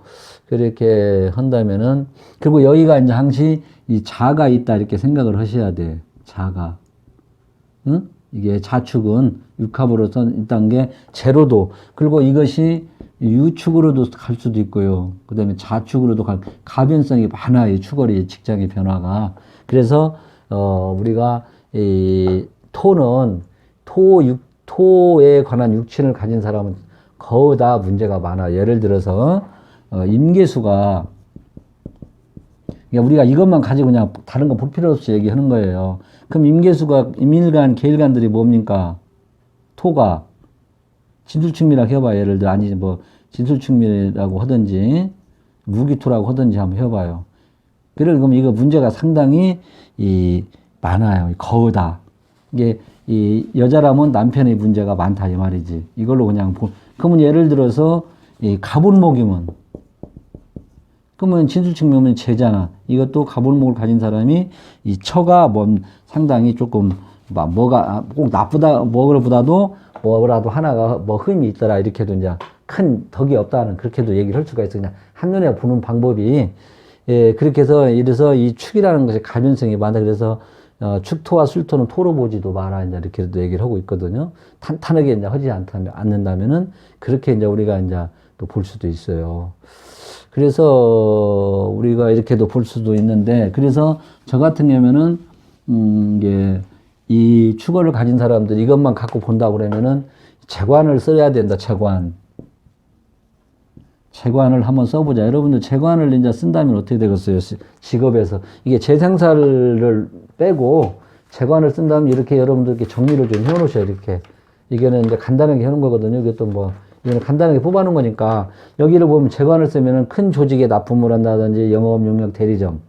그렇게 한다면은 그리고 여기가 이제 항시 이 자가 있다 이렇게 생각을 하셔야 돼. 자가. 응? 이게 자축은 육합으로 있다는 게 제로도 그리고 이것이 유축으로도 갈 수도 있고요. 그 다음에 자축으로도 가변성이 많아요. 축월의 직장의 변화가. 그래서 우리가 이 토는 토에 관한 육친을 가진 사람은 거의 다 문제가 많아. 예를 들어서 임계수가 그러니까 우리가 이것만 가지고 그냥 다른 거 볼 필요 없이 얘기하는 거예요. 그럼 임계수가 임일간, 계일간들이 뭡니까? 토가 진술충미라고 해봐. 예를 들어 아니 뭐 진술충미라고 하든지 무기토라고 하든지 한번 해봐요. 그럼 이거 문제가 상당히 많아요. 거의다. 이게 이 여자라면 남편의 문제가 많다 이 말이지. 이걸로 그냥 그러면 예를 들어서 이 가불목이면 그러면 진술충미면 재잖아. 이것도 가불목을 가진 사람이 이 처가 상당히 조금 뭐가 꼭 나쁘다 뭐보다도 뭐라도 하나가 뭐 흠이 있더라 이렇게도 이제 큰 덕이 없다는 그렇게도 얘기를 할 수가 있어. 그냥 한눈에 보는 방법이 그렇게 해서 이래서 이 축이라는 것이 가변성이 많다. 그래서 축토와 술토는 토로 보지도 마라 이제 이렇게도 얘기를 하고 있거든요. 탄탄하게 이제 하지 않는다면은 그렇게 이제 우리가 이제 또 볼 수도 있어요. 그래서 우리가 이렇게도 볼 수도 있는데 그래서 저 같은 경우에는 이게 이 축월을 가진 사람들 이것만 갖고 본다고 그러면은 재관을 써야 된다. 재관을 한번 써보자. 여러분들 재관을 이제 쓴다면 어떻게 되겠어요? 직업에서 이게 재생사를 빼고 재관을 쓴다면 이렇게 여러분들 이렇게 정리를 좀 해놓으셔야 이렇게 이거는 이제 간단하게 해놓은 거거든요. 이게 또 뭐 이거는 간단하게 뽑아놓은 거니까 여기를 보면 재관을 쓰면은 큰 조직에 납품을 한다든지 영업, 용역, 대리점,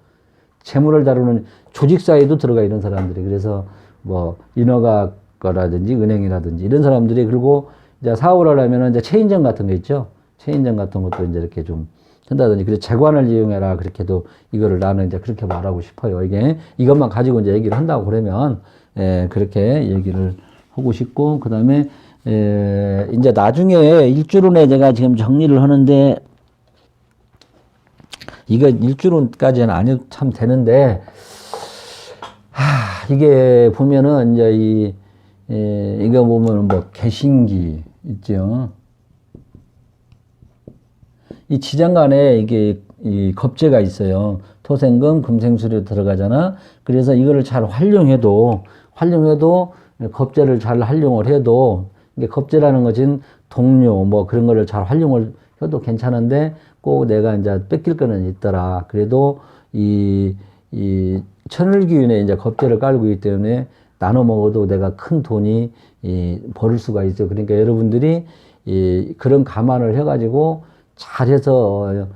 재물을 다루는 조직사에도 들어가 이런 사람들이 그래서 뭐 인허가라든지 은행이라든지 이런 사람들이 그리고 이제 사업을 하려면은 이제 체인점 같은 거 있죠. 체인점 같은 것도 이제 이렇게 좀 한다든지 그래서 재관을 이용해라 그렇게도 이거를 나는 이제 그렇게 말하고 싶어요. 이것만 가지고 이제 얘기를 한다고 그러면 그렇게 얘기를 하고 싶고 그다음에 이제 나중에 일주론에 제가 지금 정리를 하는데 이거 일주론까지는 안 해도 참 되는데 이게 보면은 이제 이거 보면 뭐 개신기 있죠. 이 지장간에 이게 이 겁재가 있어요. 토생금, 금생수로 들어가잖아. 그래서 이거를 잘 활용해도 겁재를 잘 활용을 해도 이게 겁재라는 것은 동료 뭐 그런 거를 잘 활용을 해도 괜찮은데 꼭 내가 이제 뺏길 거는 있더라. 그래도 이 천을기운에 이제 겁재를 깔고 있기 때문에 나눠 먹어도 내가 큰 돈이 벌을 수가 있어요. 그러니까 여러분들이 그런 감안을 해가지고 잘해서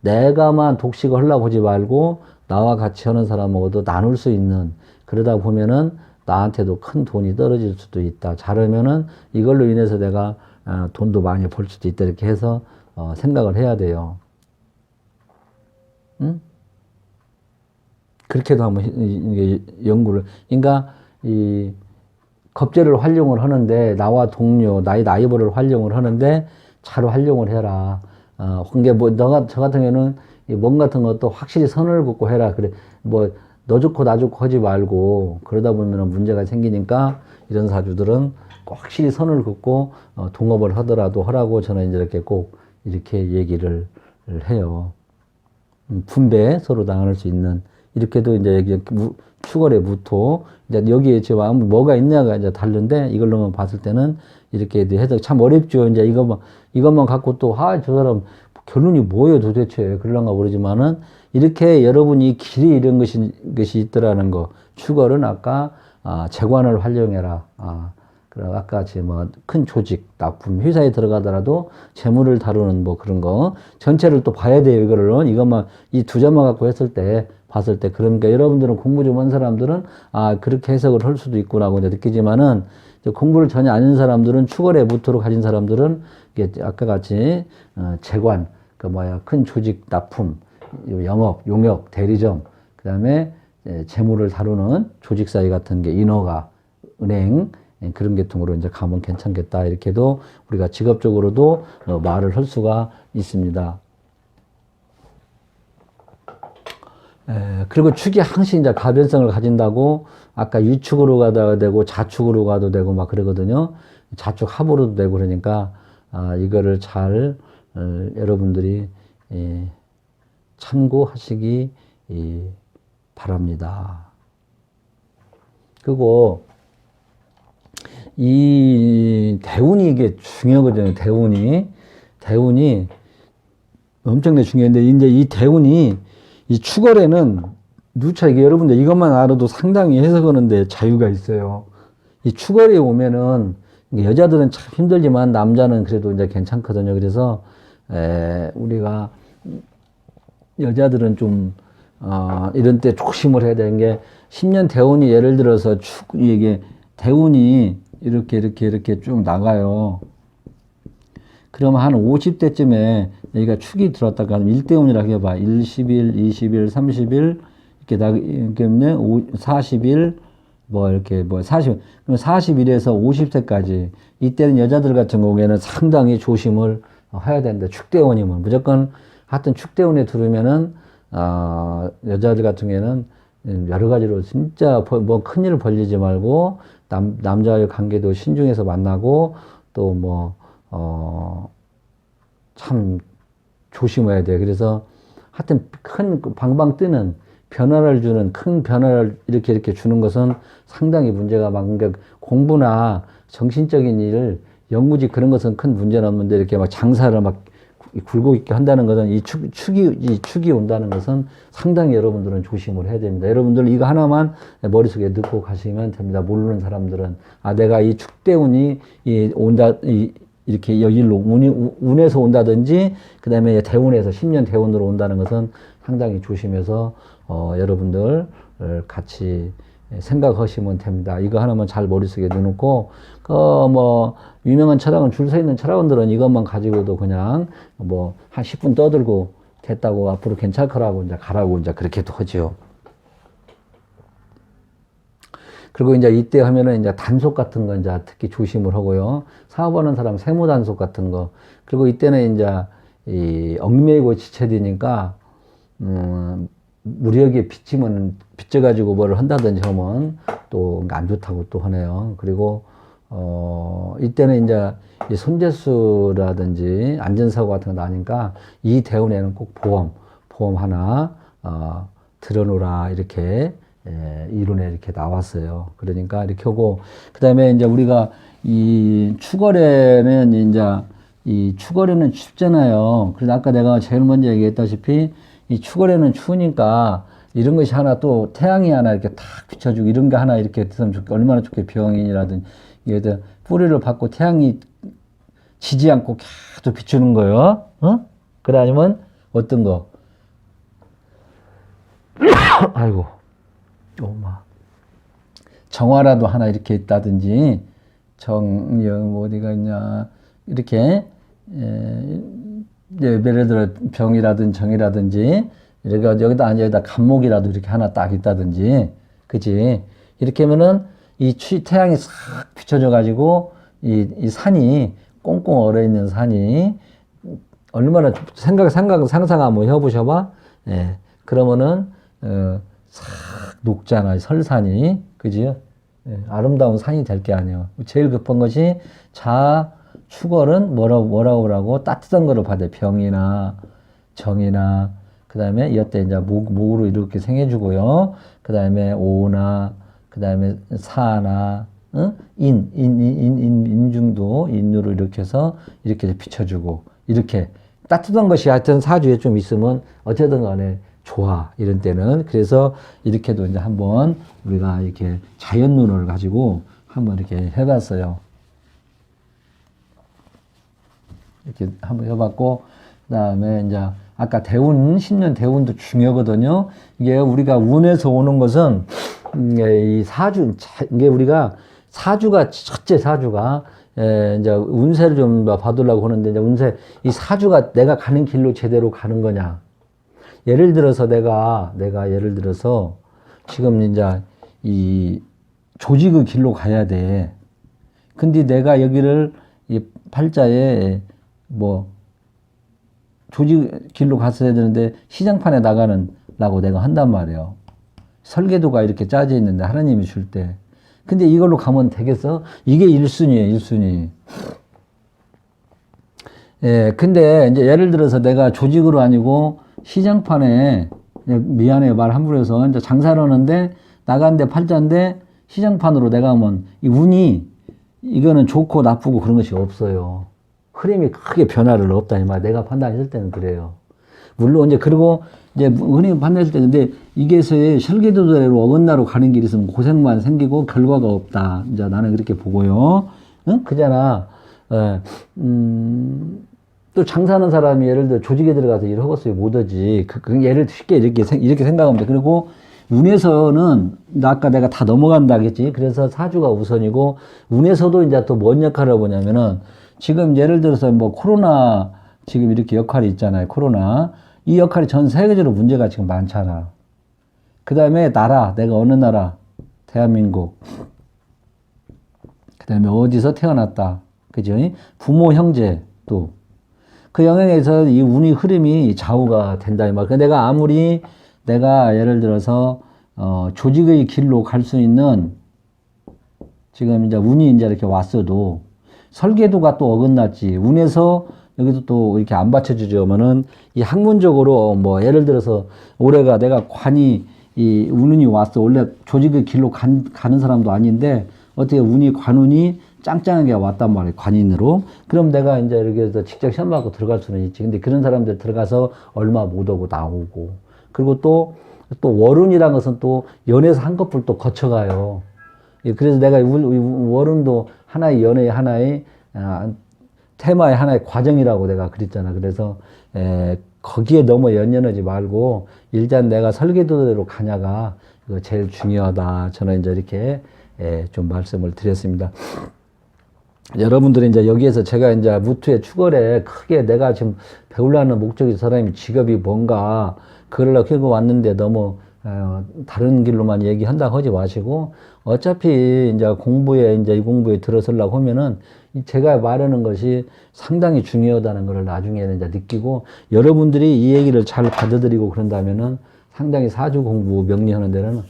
내가만 독식을 하려고 하지 말고 나와 같이 하는 사람하고도 나눌 수 있는 그러다 보면은 나한테도 큰 돈이 떨어질 수도 있다. 잘하면은 이걸로 인해서 내가 돈도 많이 벌 수도 있다. 이렇게 해서 생각을 해야 돼요. 응? 그렇게도 한번 이게 연구를 그러니까 이 겁재를 활용을 하는데 나와 동료 나의 라이벌을 활용을 하는데 잘 활용을 해라. 그게 뭐 저 같은 경우는 몸 같은 것도 확실히 선을 긋고 해라. 그래 뭐 너 좋고 나 좋고 하지 말고 그러다 보면 문제가 생기니까 이런 사주들은 꼭 확실히 선을 긋고 동업을 하더라도 하라고 저는 이제 이렇게 꼭 이렇게 얘기를 해요. 분배 서로 당할 수 있는 이렇게도 이제 여기 추월의 무토 이제 여기에 지금 뭐가 있냐가 이제 다른데 이걸로만 봤을 때는 이렇게 해서 참 어렵죠. 이제 이것만 갖고 또 저 사람 결론이 뭐예요 도대체 그럴런가 모르지만은 이렇게 여러분이 길이 이런 것이 있더라는 거. 추월은 아까 재관을 활용해라. 그리고 아까 큰 조직, 납품, 회사에 들어가더라도 재물을 다루는 뭐 그런 거 전체를 또 봐야 돼요. 이것만 이 두 점만 갖고 봤을 때 그러니까 여러분들은 공부 좀 한 사람들은 그렇게 해석을 할 수도 있구나고 이제 느끼지만은 공부를 전혀 안 하는 사람들은 추월의 무토로 가진 사람들은 이게 아까 같이 재관, 큰 조직, 납품, 영업, 용역, 대리점, 그 다음에 재물을 다루는 조직사회 같은 게 인허가, 은행 그런 계통으로 이제 가면 괜찮겠다 이렇게도 우리가 직업적으로도 말을 할 수가 있습니다. 그리고 축이 항상 이제 가변성을 가진다고 아까 유축으로 가도 되고 좌축으로 가도 되고 막 그러거든요. 좌축 합으로도 되고 그러니까 이거를 잘 여러분들이 참고하시기 바랍니다. 그리고 이 대운이 이게 중요하거든요. 대운이 엄청나게 중요한데 이제 이 대운이 이 추월에는 누차 이게 여러분들 이것만 알아도 상당히 해석하는데 자유가 있어요. 이 추월에 오면은 여자들은 참 힘들지만 남자는 그래도 이제 괜찮거든요. 그래서 우리가 여자들은 좀 이런 때 조심을 해야 되는 게 10년 대운이 예를 들어서 이게 대운이 이렇게 쭉 나가요. 그러면 한 50대쯤에 여기가 축이 들어왔다가 하면 1대운이라고 해봐. 1, 10일, 20일, 30일, 이렇게 40일, 이렇게 40, 그럼 40일에서 50세까지. 이때는 여자들 같은 경우에는 상당히 조심을 해야 된다. 축대운이면. 무조건, 하여튼 축대운에 들으면은, 여자들 같은 경우에는 여러 가지로 진짜 큰일 벌리지 말고, 남자의 관계도 신중해서 만나고, 또 참 조심해야 돼요. 그래서 하여튼 큰 방방 뜨는 변화를 주는 큰 변화를 이렇게 주는 것은 상당히 문제가 많은 게 공부나 정신적인 일, 연구직 그런 것은 큰 문제는 없는데 이렇게 장사를 굴곡 있게 한다는 것은 이 축이 온다는 것은 상당히 여러분들은 조심을 해야 됩니다. 여러분들 이거 하나만 머릿속에 넣고 가시면 됩니다. 모르는 사람들은 내가 이 축대운이 온다 이렇게 여기로 운에서 온다든지 그 다음에 대운에서 10년 대운으로 온다는 것은 상당히 조심해서 여러분들 같이 생각하시면 됩니다. 이거 하나만 잘 머릿속에 넣어놓고 유명한 철학원 줄 서 있는 철학원들은 이것만 가지고도 그냥 한 10분 떠들고 됐다고 앞으로 괜찮을 거라고 이제 가라고 이제 그렇게도 하죠. 그리고 이제 이때 하면은 이제 단속 같은 거 이제 특히 조심을 하고요. 사업하는 사람 세무 단속 같은 거. 그리고 이때는 이제 이 얽매이고 지체되니까 무리하게 빚져가지고 뭐를 한다든지 하면 또 안 좋다고 또 하네요. 그리고, 이때는 이제 이 손재수라든지 안전사고 같은 거 나니까 이 대운에는 꼭 보험 하나, 들어놓으라, 이렇게, 이론에 이렇게 나왔어요. 그러니까 이렇게 하고, 그 다음에 이제 우리가 이 추월에는 이제 이 추월에는 춥잖아요. 그래서 아까 내가 제일 먼저 얘기했다시피 이 추월에는 추우니까 이런 것이 하나 또 태양이 하나 이렇게 탁 비춰주고 이런 게 하나 이렇게 있으면 얼마나 좋게 병인이라든 이게 뿌리를 받고 태양이 지지 않고 계속 비추는 거예요. 어? 그래 아니면 어떤 거? 아이고, 오마. 정화라도 하나 이렇게 있다든지 뭐 어디가 있냐 이렇게 예를 들어 병이라든지 정이라든지 이렇게 여기다 간목이라도 이렇게 하나 딱 있다든지 그치 이렇게 하면은 이 태양이 싹 비춰져 가지고 이 산이 꽁꽁 얼어 있는 산이 얼마나 상상 한번 해보셔봐. 예 그러면은 싹 녹잖아 설산이 그지 예, 아름다운 산이 될 게 아니에요. 제일 급한 것이 추월은 뭐라고 따뜻한 거를 받아요. 병이나 정이나 그 다음에 이때 이제 목으로 이렇게 생해주고요. 그 다음에 오나 그 다음에 사나 응? 인중도 인으로 이렇게 해서 이렇게 비춰주고 이렇게 따뜻한 것이 하여튼 사주에 좀 있으면 어쨌든 간에 좋아 이런 때는 그래서 이렇게도 이제 한번 우리가 이렇게 자연 눈을 가지고 한번 이렇게 해봤어요. 이렇게 한번 해봤고 그다음에 이제 아까 대운 10년 대운도 중요하거든요. 이게 우리가 운에서 오는 것은 이 사주 이게 우리가 사주가 첫째 사주가 이제 운세를 좀 봐두려고 하는데 이제 운세 이 사주가 내가 가는 길로 제대로 가는 거냐. 예를 들어서 내가 예를 들어서 지금 이제 이 조직의 길로 가야 돼. 근데 내가 여기를 이 팔자에 뭐 조직 길로 갔어야 되는데 시장판에 나가는라고 내가 한단 말이에요. 설계도가 이렇게 짜져 있는데 하나님이 줄 때. 근데 이걸로 가면 되겠어? 이게 1순위예요, 1순위. 예, 근데 이제 예를 들어서 내가 조직으로 아니고 시장판에 미안해요 말 함부로 해서 이제 장사를 하는데 나간데 팔자인데 시장판으로 내가 하면 이 운이 이거는 좋고 나쁘고 그런 것이 없어요. 흐름이 크게 변화를 없다 이 말. 내가 판단했을 때는 그래요. 물론 이제 그리고 이제 흔히 판단했을 때 근데 이게서의 설계도대로 어긋나로 가는 길이 있으면 고생만 생기고 결과가 없다. 이제 나는 그렇게 보고요. 응? 그잖아. 또 장사하는 사람이 예를 들어 조직에 들어가서 일을 하겠어요? 못하지. 예를 쉽게 이렇게 생각하면 돼. 그리고 운에서는 아까 내가 다 넘어간다 했지. 그래서 사주가 우선이고 운에서도 이제 또 뭔 역할을 보냐면은 지금 예를 들어서 뭐 코로나 지금 이렇게 역할이 있잖아요. 코로나. 이 역할이 전 세계적으로 문제가 지금 많잖아. 그 다음에 내가 어느 나라, 대한민국. 그 다음에 어디서 태어났다. 그죠? 부모, 형제 또. 그 영향에서 이 운의 흐름이 좌우가 된다. 이 말. 내가 아무리 내가 예를 들어서, 조직의 길로 갈 수 있는 지금 이제 운이 이제 이렇게 왔어도 설계도가 또 어긋났지. 운에서 여기서 또 이렇게 안 받쳐주자면은 이 학문적으로 뭐 예를 들어서 올해가 내가 이 운이 왔어. 원래 조직의 길로 가는 사람도 아닌데 어떻게 관운이 짱짱하게 왔단 말이에요. 관인으로. 그럼 내가 이제 이렇게 해서 직접 시험 받고 들어갈 수는 있지. 근데 그런 사람들 들어가서 얼마 못 오고 나오고. 그리고 또 월운이라는 것은 또 연에서 한꺼풀 또 거쳐가요. 그래서 내가 월운도 하나의 연애의 하나의 테마의 하나의 과정이라고 내가 그랬잖아. 그래서 거기에 너무 연연하지 말고 일단 내가 설계도대로 가냐가 제일 중요하다. 저는 이제 이렇게 좀 말씀을 드렸습니다. 여러분들이 이제 여기에서 제가 이제 무투의 추월에 크게 내가 지금 배우려는 목적이 사람이 직업이 뭔가 그걸로 끌고 왔는데 너무 다른 길로만 얘기한다고 하지 마시고 어차피 이제 이 공부에 들어서려고 하면은 제가 말하는 것이 상당히 중요하다는 걸 나중에는 이제 느끼고 여러분들이 이 얘기를 잘 받아들이고 그런다면은 상당히 사주 공부 명리하는 데는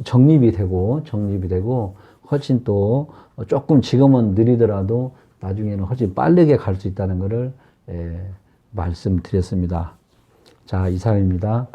정립이 되고 훨씬 또 조금 지금은 느리더라도 나중에는 훨씬 빠르게 갈 수 있다는 것을 말씀드렸습니다. 자, 이상입니다.